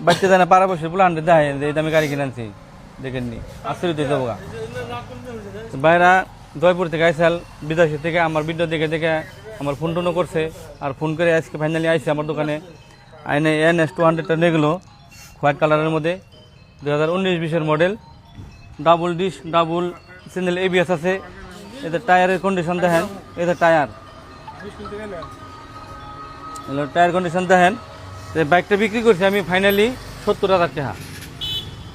বাচ্চা জানা পাড়া বসে পুলান দেয় এই দামে গাড়ি কিনে আনছি দেখেননি আশ্চর্য হয়ে যাবো। ভাইরা জয়পুর থেকে আইসাল বিদেশি থেকে আমার ভিডিও দেখে দেখে আমার ফোন টোনও করছে আর ফোন করে আজকে ফাইনালি আইসে আমার দোকানে আইনে NS200টা নিয়ে গেলো হোয়াইট কালারের মধ্যে 2019-20 model double dish double single ABS আছে। এদের টায়ারের কন্ডিশন দেখেন, এদের টায়ার কন্ডিশন দেখেন। বাইকটা বিক্রি করছি আমি ফাইনালি 70,000 টাকা।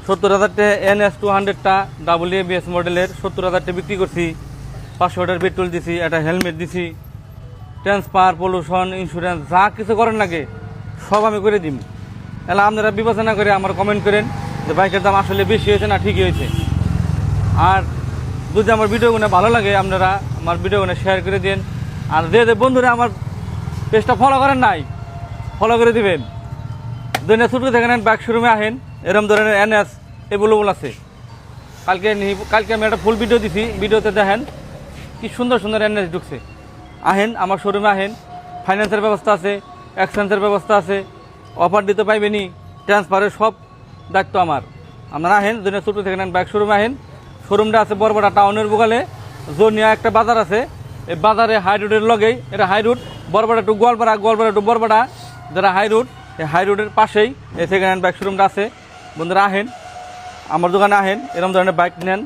70,000 টাকা NS200টা ডাবল ABS মডেলের 70,000 টাকা বিক্রি করছি। 500 টাকার পেট্রোল দিছি, একটা হেলমেট দিছি, ট্রান্সফার পলিউশন ইন্স্যুরেন্স যা কিছু করেন লাগে সব আমি করে দিই। তাহলে আপনারা বিবেচনা করে আমার কমেন্ট করেন যে বাইকের দাম আসলে বেশি হয়েছে না ঠিকই হয়েছে। আর যদি আমার ভিডিওগুলো ভালো লাগে আপনারা আমার ভিডিওগুলো শেয়ার করে দিন। আর যে বন্ধুরা আমার পেজটা ফলো করেন নাই ফলো করে দিবেন। দৈনিক ছোটো দেখেন বাইক শোরুমে আহেন, এরকম ধরনের NS এভেলেবল আছে। কালকে আমি একটা ফুল ভিডিও দিছি, ভিডিওতে দেখেন কি সুন্দর সুন্দর NS ঢুকছে। আহেন আমার শোরুমে আহেন, ফাইন্যান্সের ব্যবস্থা আছে, এক্সচেঞ্জের ব্যবস্থা আছে, অফার দিতে পাইবেনি, ট্রান্সফারের সব দায়িত্ব আমার। আপনারা আহেন দৈনিক ছোটো থেকে বাইক শোরুমে আহেন। শোরুমটা আছে বরবড়া টাউনের বুকালে জোনিয়া একটা বাজার আছে, এই বাজারে হাই রোডের লগেই, এটা high road Barbora to Goalpara, Goalpara to Barbora যারা হাই রোড, এই হাই রোডের পাশেই এই সেকেন্ড হ্যান্ড বাইক শোরুমটা আছে। বন্ধুরা আহেন আমার দোকানে আহেন, এরকম ধরনের বাইক নেন,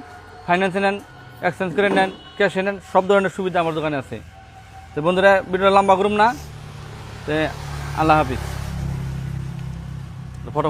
ফাইন্যান্সে নেন, এক্সচেঞ্জ করে নেন, ক্যাশে নেন, সব ধরনের সুবিধা আমার দোকানে আছে। তো বন্ধুরা ভিডিওটা লম্বা করুন না, তো আল্লাহ হাফিজ। ফটো